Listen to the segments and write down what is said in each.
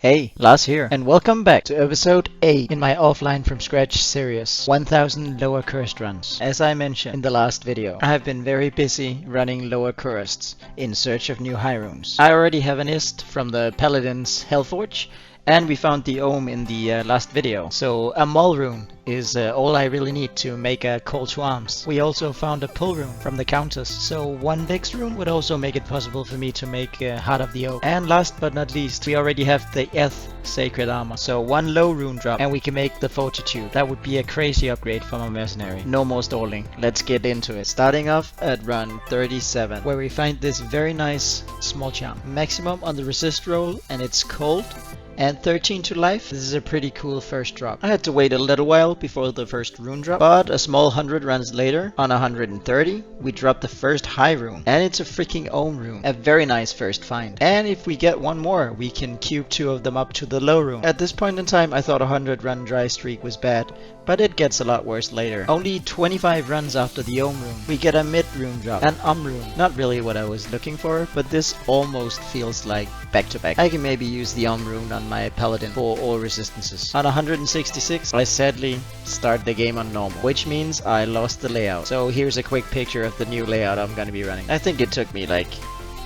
Hey, Lars here, and welcome back to episode 8 in my offline from scratch series, 1000 Lower Kurast Runs. As I mentioned in the last video, I have been very busy running Lower Kurasts in search of new high runes. I already have an ist from the Paladin's Hellforge, and we found the Ohm in the last video. So a Mull rune is all I really need to make a call to arms. We also found a pull rune from the Countess, so one Vex rune would also make it possible for me to make Heart of the Oak. And last but not least, we already have the Eth Sacred Armor, so one low rune drop and we can make the Fortitude. That would be a crazy upgrade for my mercenary. No more stalling, let's get into it. Starting off at run 37, where we find this very nice small charm. Maximum on the resist roll, and it's cold. And 13 to life. This is a pretty cool first drop. I had to wait a little while before the first rune drop, but a small 100 runs later, on 130, we dropped the first high rune. And it's a freaking Ohm rune. A very nice first find. And if we get one more, we can cube 2 of them up to the low rune. At this point in time, I thought a 100 run dry streak was bad, but it gets a lot worse later. Only 25 runs after the Ohm rune, we get a mid rune drop, an rune. Not really what I was looking for, but this almost feels like back to back. I can maybe use the rune on my Paladin for all resistances. On 166, I sadly start the game on normal, which means I lost the layout. So here's a quick picture of the new layout I'm gonna be running. I think it took me like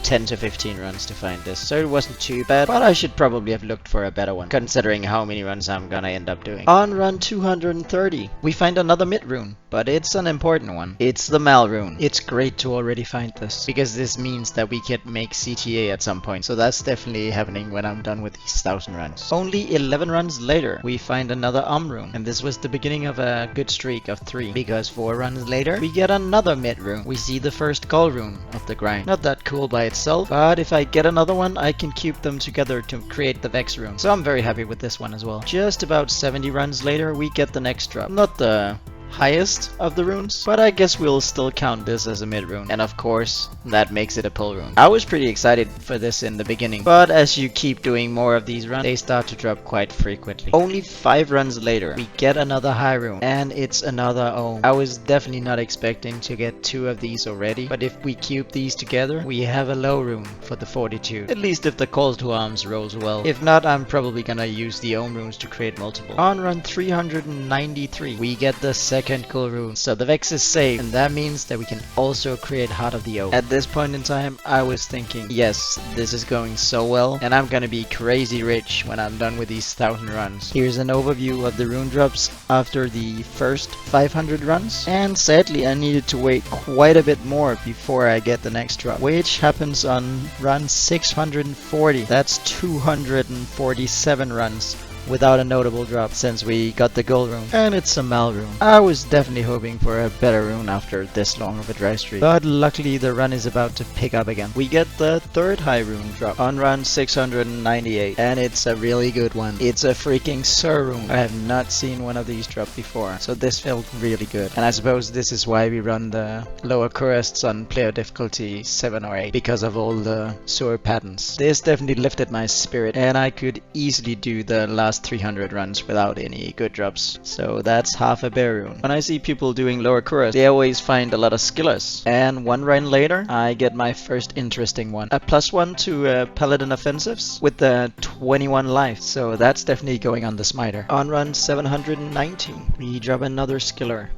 10 to 15 runs to find this, so it wasn't too bad, but I should probably have looked for a better one, considering how many runs I'm gonna end up doing. On run 230, we find another mid rune, but it's an important one. It's the Mal rune. It's great to already find this, because this means that we can make CTA at some point, so that's definitely happening when I'm done with these 1000 runs. Only 11 runs later, we find another rune, and this was the beginning of a good streak of 3, because 4 runs later, we get another mid rune. We see the first goal rune of the grind. Not that cool by itself, but if I get another one, I can cube them together to create the Vex rune. So I'm very happy with this one as well. Just about 70 runs later, we get the next drop. Not the highest of the runes, but I guess we'll still count this as a mid rune, and of course that makes it a pull rune. I was pretty excited for this in the beginning, but as you keep doing more of these runs, they start to drop quite frequently. Only 5 runs later, we get another high rune, and it's another Ohm. I was definitely not expecting to get 2 of these already, but if we cube these together, we have a low rune for the Fortitude. At least if the call to arms rolls well. If not, I'm probably gonna use the Ohm runes to create multiple. On run 393, we get the second cool rune, so the Vex is safe, and that means that we can also create Heart of the Oak. At this point in time, I was thinking, yes, this is going so well, and I'm gonna be crazy rich when I'm done with these 1000 runs. Here's an overview of the rune drops after the first 500 runs, and sadly I needed to wait quite a bit more before I get the next drop, which happens on run 640. That's 247 runs without a notable drop since we got the gold rune, and it's a Mal rune. I was definitely hoping for a better rune after this long of a dry streak, but luckily the run is about to pick up again. We get the third high rune drop on run 698, and it's a really good one. It's a freaking Sur rune. I have not seen one of these drop before, so this felt really good, and I suppose this is why we run the Lower Kurasts on player difficulty 7 or 8, because of all the Sur patterns. This definitely lifted my spirit, and I could easily do the last 300 runs without any good drops. So that's half a bear rune. When I see people doing Lower Kurast, they always find a lot of skillers. And 1 run later, I get my first interesting one. A +1 to Paladin offensives with the 21 life. So that's definitely going on the smiter. On run 719, we drop another skiller.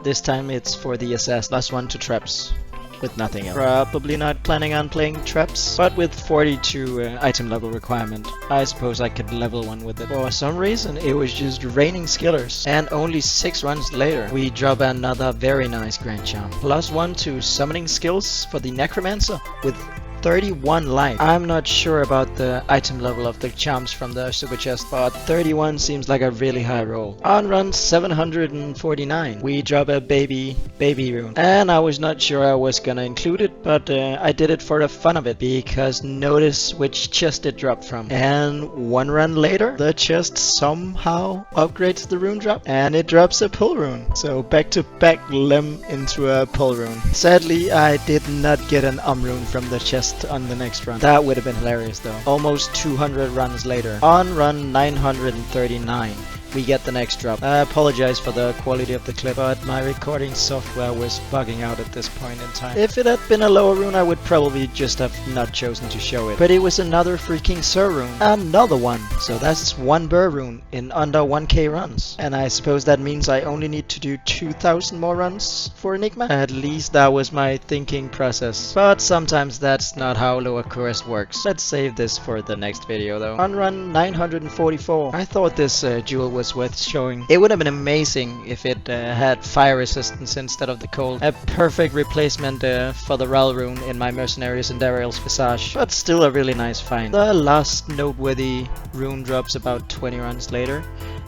This time it's for the assassin. +1 to traps, with nothing else. Probably not planning on playing traps, but with 42 item level requirement, I suppose I could level one with it. For some reason, it was just raining skillers, and only 6 runs later, we drop another very nice Grand Charm. +1 to summoning skills for the Necromancer with 31 life. I'm not sure about the item level of the charms from the super chest, but 31 seems like a really high roll. On run 749, we drop a baby rune, and I was not sure I was gonna include it, but I did it for the fun of it, because notice which chest it dropped from. And 1 run later, the chest somehow upgrades the rune drop, and it drops a pull rune. So back to back Lem into a pull rune. Sadly, I did not get an rune from the chest on the next run. That would have been hilarious though. Almost 200 runs later, on run 939, we get the next drop. I apologize for the quality of the clip, but my recording software was bugging out at this point in time. If it had been a lower rune, I would probably just have not chosen to show it. But it was another freaking Sur rune. Another one. So that's one Burr rune in under 1k runs. And I suppose that means I only need to do 2000 more runs for Enigma? At least that was my thinking process. But sometimes that's not how Lower Kurast works. Let's save this for the next video though. On run 944. I thought this jewel was worth showing. It would have been amazing if it had fire resistance instead of the cold. A perfect replacement for the Ral rune in my Mercenaries and Dariel's Visage. But still a really nice find. The last noteworthy rune drops about 20 runs later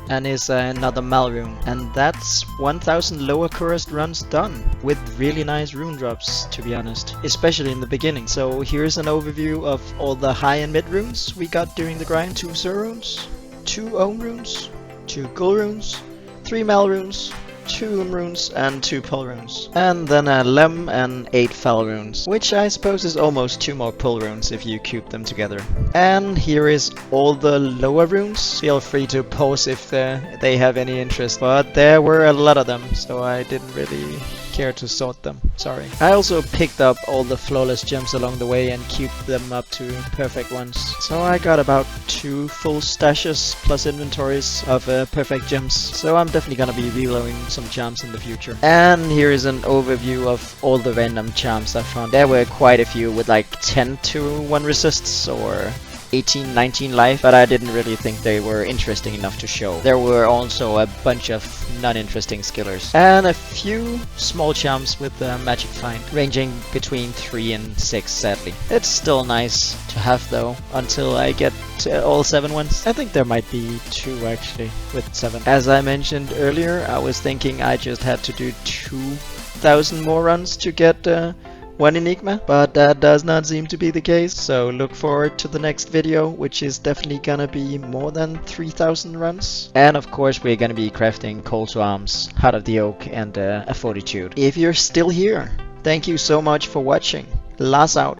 and is another Mal rune. And that's 1000 Lower Kurast runs done with really nice rune drops, to be honest, especially in the beginning. So here's an overview of all the high and mid runes we got during the grind. 2 Sur runes, 2 Ohm runes, 2 Gul runes, 3 Mal runes, 2 runes and 2 pull runes. And then a Lem and 8 Fel runes, which I suppose is almost 2 more pull runes if you cube them together. And here is all the lower runes. Feel free to pause if they have any interest, but there were a lot of them, so I didn't really care to sort them, sorry. I also picked up all the flawless gems along the way and cubed them up to perfect ones. So I got about 2 full stashes plus inventories of perfect gems. So I'm definitely gonna be reloading some charms in the future. And here is an overview of all the random charms I found. There were quite a few with like 10 to 1 resists or 18, 19 life, but I didn't really think they were interesting enough to show. There were also a bunch of non-interesting skillers. And a few small charms with the magic find, ranging between 3 and 6 sadly. It's still nice to have though, until I get all 7 ones. I think there might be 2 actually, with 7. As I mentioned earlier, I was thinking I just had to do 2000 more runs to get 1 Enigma, but that does not seem to be the case, so look forward to the next video, which is definitely gonna be more than 3000 runs. And of course we're gonna be crafting Call to Arms, Heart of the Oak and a Fortitude. If you're still here, thank you so much for watching. Lars out.